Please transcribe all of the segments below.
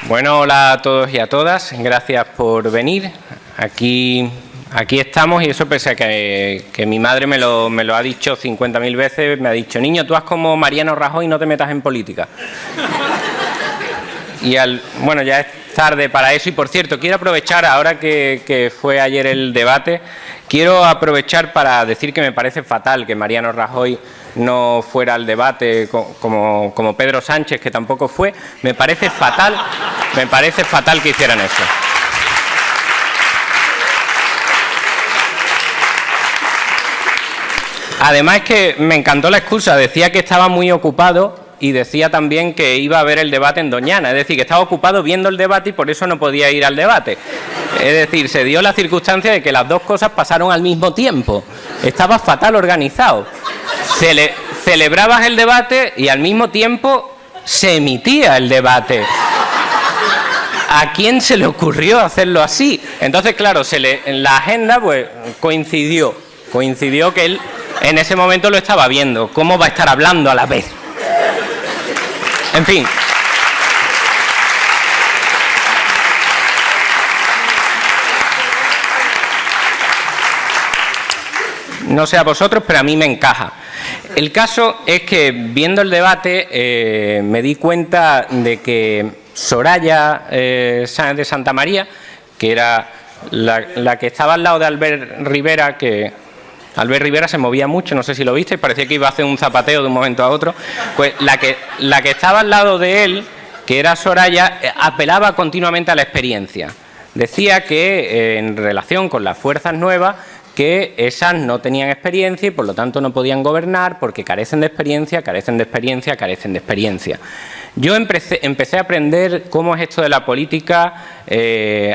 Bueno, hola a todos y a todas, gracias por venir. Aquí estamos, y eso pese a que mi madre me lo ha dicho 50.000 veces, me ha dicho: niño, tú haz como Mariano Rajoy y no te metas en política. Y bueno, ya es tarde para eso. Y por cierto, quiero aprovechar, ahora que fue ayer el debate, quiero aprovechar para decir que me parece fatal que Mariano Rajoy no fuera al debate como Pedro Sánchez, que tampoco fue. Me parece fatal que hicieran eso. Además, es que me encantó la excusa, decía que estaba muy ocupado y decía también que iba a ver el debate en Doñana, es decir, que estaba ocupado viendo el debate y por eso no podía ir al debate. Es decir, se dio la circunstancia de que las dos cosas pasaron al mismo tiempo. Estaba fatal organizado. Celebrabas el debate y al mismo tiempo se emitía el debate. ¿A quién se le ocurrió hacerlo así? Entonces, claro, en la agenda pues coincidió que él en ese momento lo estaba viendo. ¿Cómo va a estar hablando a la vez? En fin. No sé a vosotros, pero a mí me encaja. El caso es que, viendo el debate, me di cuenta de que Soraya de Santa María, que era la que estaba al lado de Albert Rivera, que Albert Rivera se movía mucho, no sé si lo visteis, parecía que iba a hacer un zapateo de un momento a otro, pues la que estaba al lado de él, que era Soraya, apelaba continuamente a la experiencia. Decía que en relación con las fuerzas nuevas, que esas no tenían experiencia y por lo tanto no podían gobernar porque carecen de experiencia, carecen de experiencia, carecen de experiencia. Yo empecé a aprender cómo es esto de la política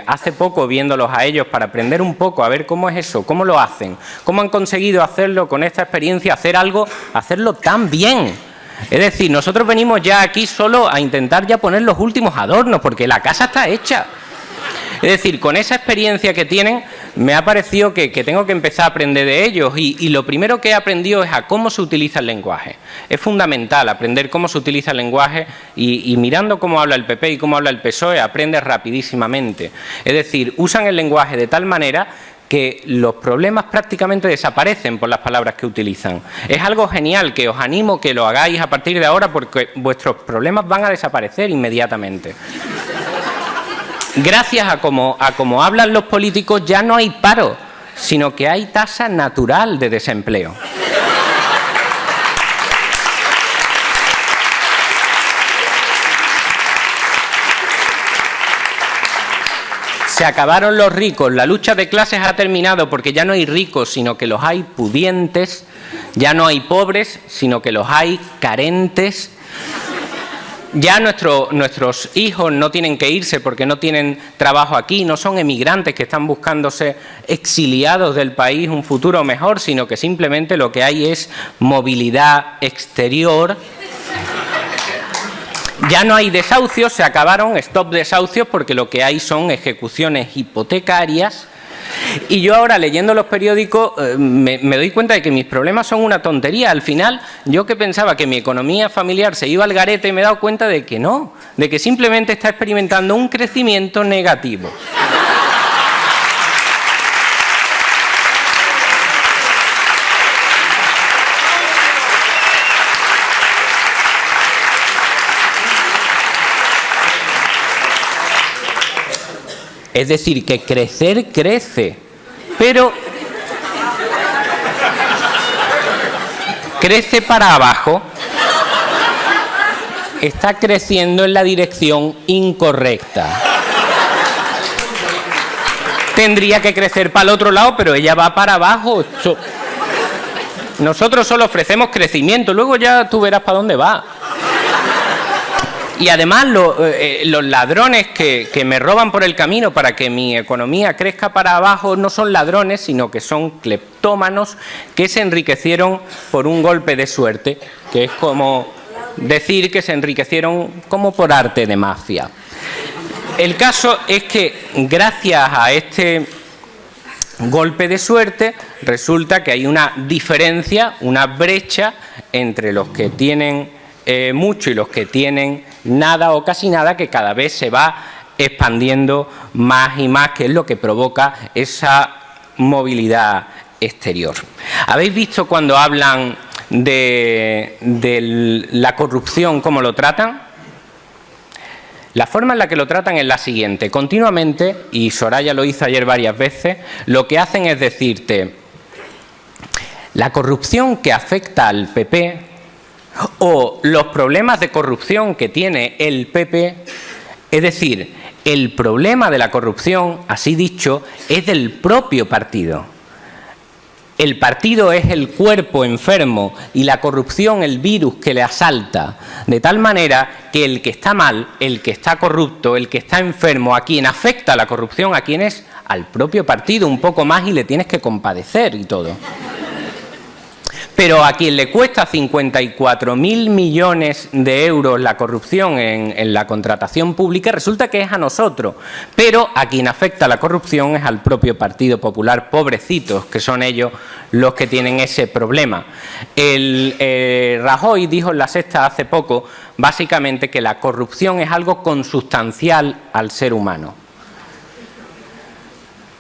hace poco, viéndolos a ellos, para aprender un poco, a ver cómo es eso, cómo lo hacen, cómo han conseguido hacerlo con esta experiencia, hacerlo tan bien. Es decir, nosotros venimos ya aquí solo a intentar ya poner los últimos adornos, porque la casa está hecha. Es decir, con esa experiencia que tienen, me ha parecido que tengo que empezar a aprender de ellos, y lo primero que he aprendido es a cómo se utiliza el lenguaje. Es fundamental aprender cómo se utiliza el lenguaje, y mirando cómo habla el PP y cómo habla el PSOE, aprendes rapidísimamente. Es decir, usan el lenguaje de tal manera que los problemas prácticamente desaparecen por las palabras que utilizan. Es algo genial, que os animo que lo hagáis a partir de ahora, porque vuestros problemas van a desaparecer inmediatamente. Gracias a cómo hablan los políticos, ya no hay paro, sino que hay tasa natural de desempleo. Se acabaron los ricos, la lucha de clases ha terminado, porque ya no hay ricos, sino que los hay pudientes, ya no hay pobres, sino que los hay carentes. Ya nuestros hijos no tienen que irse porque no tienen trabajo aquí, no son emigrantes que están buscándose exiliados del país un futuro mejor, sino que simplemente lo que hay es movilidad exterior. Ya no hay desahucios, se acabaron, stop desahucios, porque lo que hay son ejecuciones hipotecarias. Y yo ahora, leyendo los periódicos, me doy cuenta de que mis problemas son una tontería. Al final, yo que pensaba que mi economía familiar se iba al garete, me he dado cuenta de que no, de que simplemente está experimentando un crecimiento negativo. Es decir, que crecer crece, pero crece para abajo, está creciendo en la dirección incorrecta. Tendría que crecer para el otro lado, pero ella va para abajo. Nosotros solo ofrecemos crecimiento, luego ya tú verás para dónde va. Y además los ladrones que me roban por el camino para que mi economía crezca para abajo no son ladrones, sino que son cleptómanos que se enriquecieron por un golpe de suerte, que es como decir que se enriquecieron como por arte de mafia. El caso es que gracias a este golpe de suerte resulta que hay una diferencia, una brecha entre los que tienen mucho y los que tienen nada o casi nada, que cada vez se va expandiendo más y más, que es lo que provoca esa movilidad exterior. ¿Habéis visto cuando hablan de la corrupción, cómo lo tratan? La forma en la que lo tratan es la siguiente. Continuamente, y Soraya lo hizo ayer varias veces, lo que hacen es decirte: la corrupción que afecta al PP o los problemas de corrupción que tiene el PP, es decir, el problema de la corrupción, así dicho, es del propio partido. El partido es el cuerpo enfermo y la corrupción el virus que le asalta, de tal manera que el que está mal, el que está corrupto, el que está enfermo, a quien afecta la corrupción, ¿a quién es? Al propio partido, un poco más, y le tienes que compadecer y todo. Pero a quien le cuesta 54.000 millones de euros la corrupción en la contratación pública, resulta que es a nosotros. Pero a quien afecta la corrupción es al propio Partido Popular, pobrecitos, que son ellos los que tienen ese problema. Rajoy dijo en La Sexta hace poco, básicamente, que la corrupción es algo consustancial al ser humano.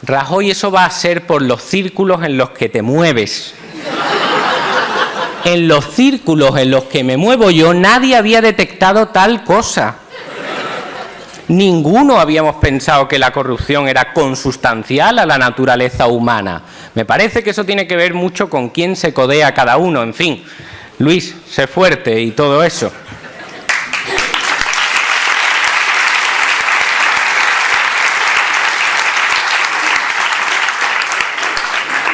Rajoy, eso va a ser por los círculos en los que te mueves. En los círculos en los que me muevo yo, nadie había detectado tal cosa. Ninguno habíamos pensado que la corrupción era consustancial a la naturaleza humana. Me parece que eso tiene que ver mucho con quién se codea cada uno. En fin, Luis, sé fuerte y todo eso.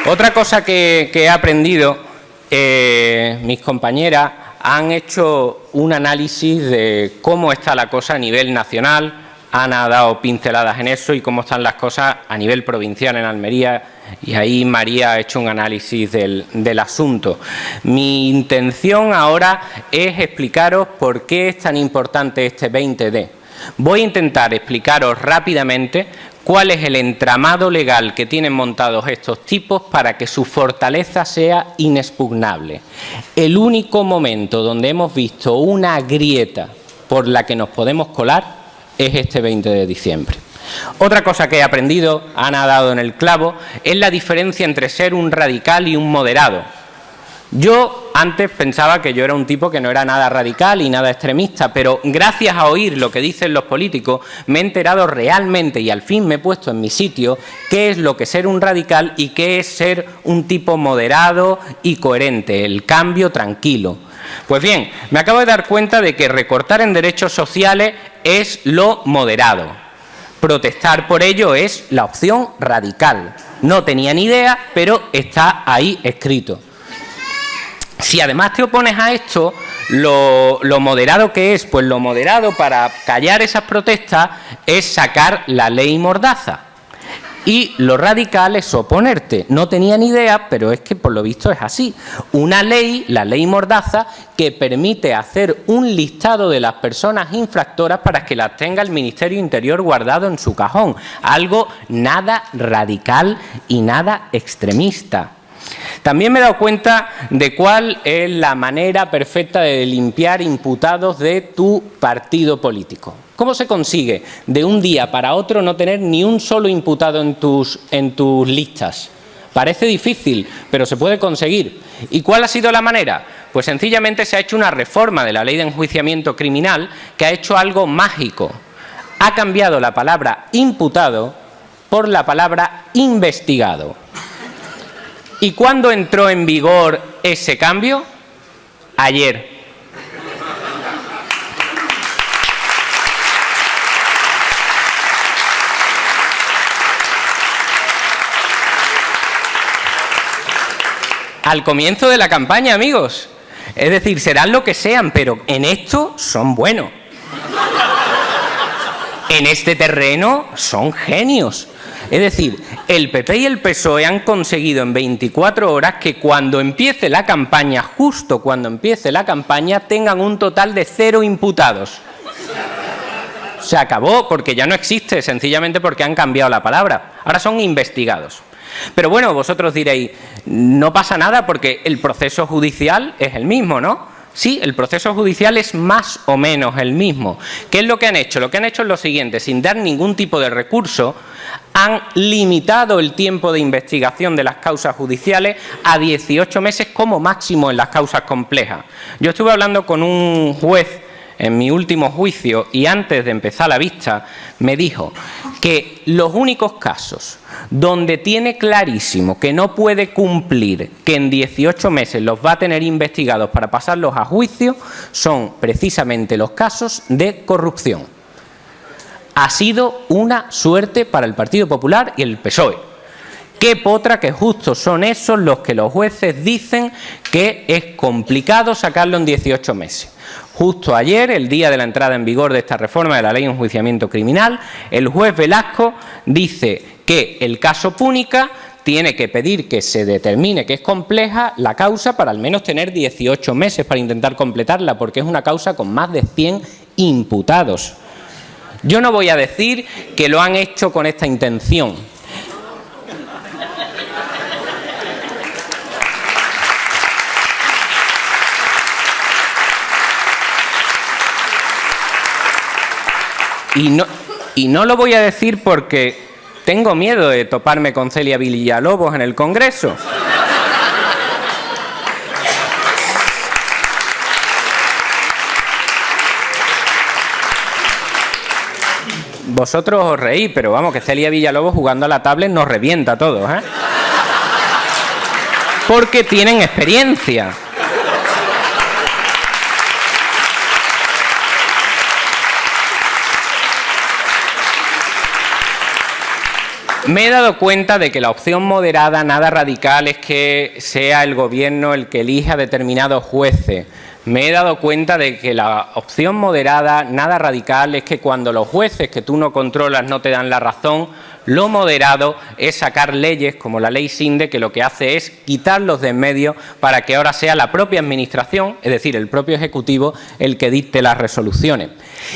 Otra cosa que he aprendido, mis compañeras han hecho un análisis de cómo está la cosa a nivel nacional. Ana ha dado pinceladas en eso y cómo están las cosas a nivel provincial en Almería, y ahí María ha hecho un análisis del asunto. Mi intención ahora es explicaros por qué es tan importante este 20D. Voy a intentar explicaros rápidamente cuál es el entramado legal que tienen montados estos tipos para que su fortaleza sea inexpugnable. El único momento donde hemos visto una grieta por la que nos podemos colar es este 20 de diciembre. Otra cosa que he aprendido, Ana ha dado en el clavo, es la diferencia entre ser un radical y un moderado. Yo antes pensaba que yo era un tipo que no era nada radical y nada extremista, pero gracias a oír lo que dicen los políticos me he enterado realmente, y al fin me he puesto en mi sitio, qué es lo que es ser un radical y qué es ser un tipo moderado y coherente, el cambio tranquilo. Pues bien, me acabo de dar cuenta de que recortar en derechos sociales es lo moderado. Protestar por ello es la opción radical. No tenía ni idea, pero está ahí escrito. Si además te opones a esto, lo moderado que es, pues lo moderado para callar esas protestas es sacar la ley Mordaza. Y lo radical es oponerte. No tenía ni idea, pero es que por lo visto es así. Una ley, la ley Mordaza, que permite hacer un listado de las personas infractoras para que las tenga el Ministerio Interior guardado en su cajón. Algo nada radical y nada extremista. También me he dado cuenta de cuál es la manera perfecta de limpiar imputados de tu partido político. ¿Cómo se consigue de un día para otro no tener ni un solo imputado en tus listas? Parece difícil, pero se puede conseguir. ¿Y cuál ha sido la manera? Pues sencillamente se ha hecho una reforma de la ley de enjuiciamiento criminal que ha hecho algo mágico. Ha cambiado la palabra imputado por la palabra investigado. ¿Y cuándo entró en vigor ese cambio? Ayer. Al comienzo de la campaña, amigos. Es decir, serán lo que sean, pero en esto son buenos. En este terreno son genios. Es decir, el PP y el PSOE han conseguido en 24 horas que cuando empiece la campaña, justo cuando empiece la campaña, tengan un total de 0 imputados. Se acabó porque ya no existe, sencillamente porque han cambiado la palabra. Ahora son investigados. Pero bueno, vosotros diréis, no pasa nada porque el proceso judicial es el mismo, ¿no? Sí, el proceso judicial es más o menos el mismo. ¿Qué es lo que han hecho? Lo que han hecho es lo siguiente: sin dar ningún tipo de recurso, han limitado el tiempo de investigación de las causas judiciales a 18 meses como máximo en las causas complejas. Yo estuve hablando con un juez en mi último juicio y antes de empezar la vista me dijo que los únicos casos donde tiene clarísimo que no puede cumplir, que en 18 meses los va a tener investigados para pasarlos a juicio, son precisamente los casos de corrupción. Ha sido una suerte para el Partido Popular y el PSOE. Qué potra que justo son esos los que los jueces dicen que es complicado sacarlo en 18 meses. Justo ayer, el día de la entrada en vigor de esta reforma de la Ley de Enjuiciamiento Criminal, el juez Velasco dice que el caso Púnica tiene que pedir que se determine que es compleja la causa para al menos tener 18 meses para intentar completarla, porque es una causa con más de 100 imputados. Yo no voy a decir que lo han hecho con esta intención. Y no lo voy a decir porque tengo miedo de toparme con Celia Villalobos en el Congreso. Vosotros os reís, pero vamos, que Celia Villalobos jugando a la tablet nos revienta a todos, ¿eh? Porque tienen experiencia. Me he dado cuenta de que la opción moderada, nada radical, es que sea el gobierno el que elija determinados jueces. Me he dado cuenta de que la opción moderada, nada radical, es que cuando los jueces que tú no controlas no te dan la razón, lo moderado es sacar leyes como la ley Sinde, que lo que hace es quitarlos de en medio para que ahora sea la propia administración, es decir, el propio Ejecutivo, el que dicte las resoluciones.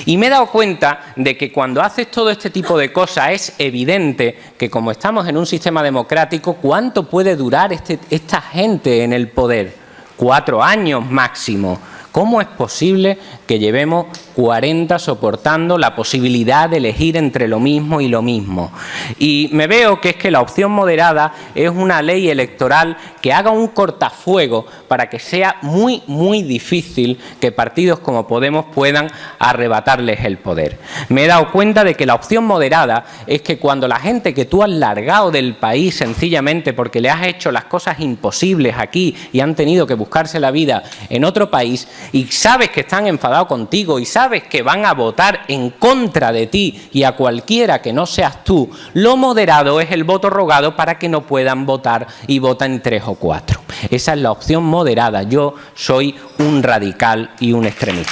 Y me he dado cuenta de que cuando haces todo este tipo de cosas es evidente que, como estamos en un sistema democrático, ¿cuánto puede durar esta gente en el poder? 4 años máximo. ¿Cómo es posible que llevemos 40 soportando la posibilidad de elegir entre lo mismo y lo mismo? Y me veo que es que la opción moderada es una ley electoral que haga un cortafuego para que sea muy, muy difícil que partidos como Podemos puedan arrebatarles el poder. Me he dado cuenta de que la opción moderada es que cuando la gente que tú has largado del país sencillamente porque le has hecho las cosas imposibles aquí y han tenido que buscarse la vida en otro país, y sabes que están enfadados contigo y sabes que van a votar en contra de ti y a cualquiera que no seas tú, lo moderado es el voto rogado para que no puedan votar y votan 3 o 4. Esa es la opción moderada. Yo soy un radical y un extremista.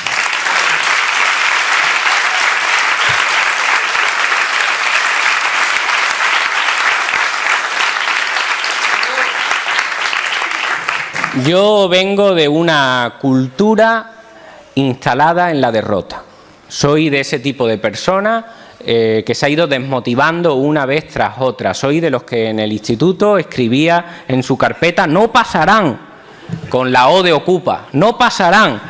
Yo vengo de una cultura instalada en la derrota. Soy de ese tipo de persona que se ha ido desmotivando una vez tras otra. Soy de los que en el instituto escribía en su carpeta "no pasarán", con la O de Ocupa, "no pasarán".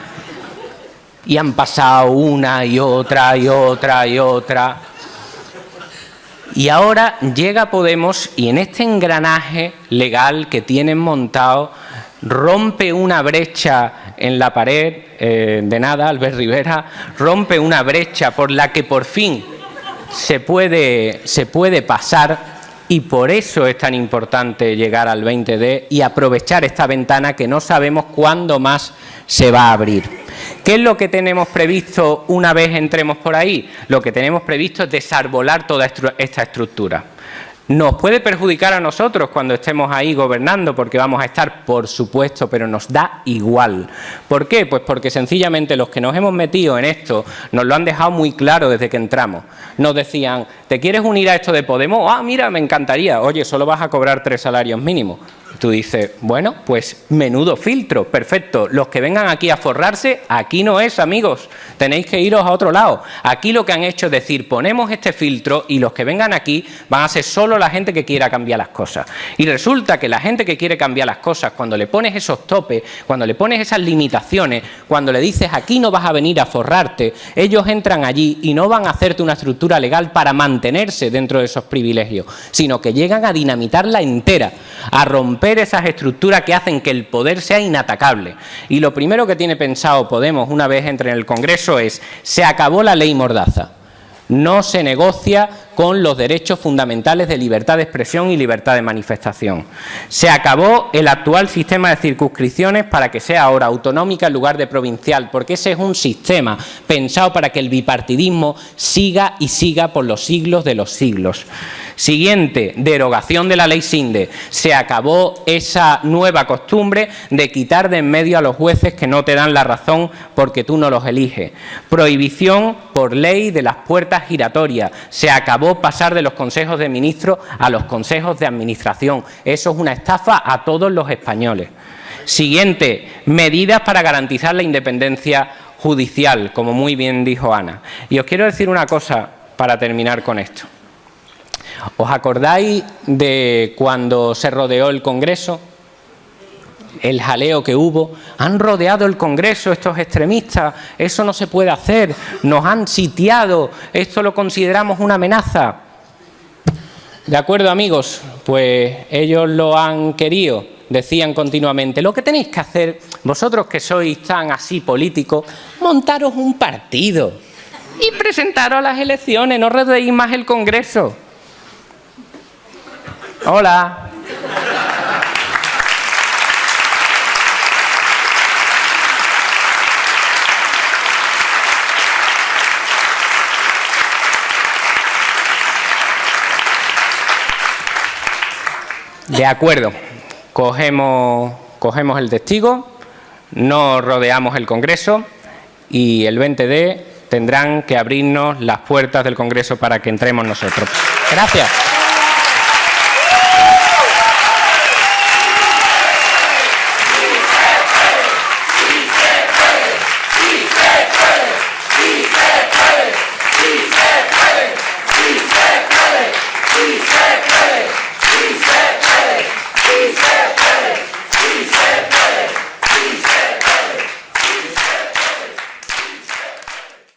Y han pasado una y otra y otra y otra. Y ahora llega Podemos y en este engranaje legal que tienen montado rompe una brecha en la pared, de nada, Albert Rivera, rompe una brecha por la que por fin se puede pasar, y por eso es tan importante llegar al 20D y aprovechar esta ventana que no sabemos cuándo más se va a abrir. ¿Qué es lo que tenemos previsto una vez entremos por ahí? Lo que tenemos previsto es desarbolar toda esta estructura. Nos puede perjudicar a nosotros cuando estemos ahí gobernando, porque vamos a estar, por supuesto, pero nos da igual. ¿Por qué? Pues porque sencillamente los que nos hemos metido en esto nos lo han dejado muy claro desde que entramos. Nos decían: ¿te quieres unir a esto de Podemos? Ah, mira, me encantaría. Oye, solo vas a cobrar 3 salarios mínimos. Tú dices, bueno, pues menudo filtro, perfecto. Los que vengan aquí a forrarse, aquí no es, amigos. Tenéis que iros a otro lado. Aquí lo que han hecho es decir, ponemos este filtro y los que vengan aquí van a ser solo la gente que quiera cambiar las cosas. Y resulta que la gente que quiere cambiar las cosas, cuando le pones esos topes, cuando le pones esas limitaciones, cuando le dices aquí no vas a venir a forrarte, ellos entran allí y no van a hacerte una estructura legal para mantenerse dentro de esos privilegios, sino que llegan a dinamitarla entera, a romper esas estructuras que hacen que el poder sea inatacable. Y lo primero que tiene pensado Podemos una vez entre en el Congreso es: se acabó la ley Mordaza. No se negocia con los derechos fundamentales de libertad de expresión y libertad de manifestación. Se acabó el actual sistema de circunscripciones para que sea ahora autonómica en lugar de provincial, porque ese es un sistema pensado para que el bipartidismo siga y siga por los siglos de los siglos. Siguiente, derogación de la ley Sinde. Se acabó esa nueva costumbre de quitar de en medio a los jueces que no te dan la razón porque tú no los eliges. Prohibición por ley de las puertas giratorias. Se acabó pasar de los consejos de ministros a los consejos de administración. Eso es una estafa a todos los españoles. Siguiente, medidas para garantizar la independencia judicial, como muy bien dijo Ana. Y os quiero decir una cosa para terminar con esto. ¿Os acordáis de cuando se rodeó el Congreso? El jaleo que hubo. Han rodeado el Congreso estos extremistas, eso no se puede hacer, nos han sitiado, esto lo consideramos una amenaza. ¿De acuerdo, amigos? Pues ellos lo han querido, decían continuamente. Lo que tenéis que hacer, vosotros que sois tan así políticos, montaros un partido y presentaros a las elecciones, no rodeéis más el Congreso. Hola. De acuerdo, cogemos el testigo, no rodeamos el Congreso y el 20D tendrán que abrirnos las puertas del Congreso para que entremos nosotros. Gracias.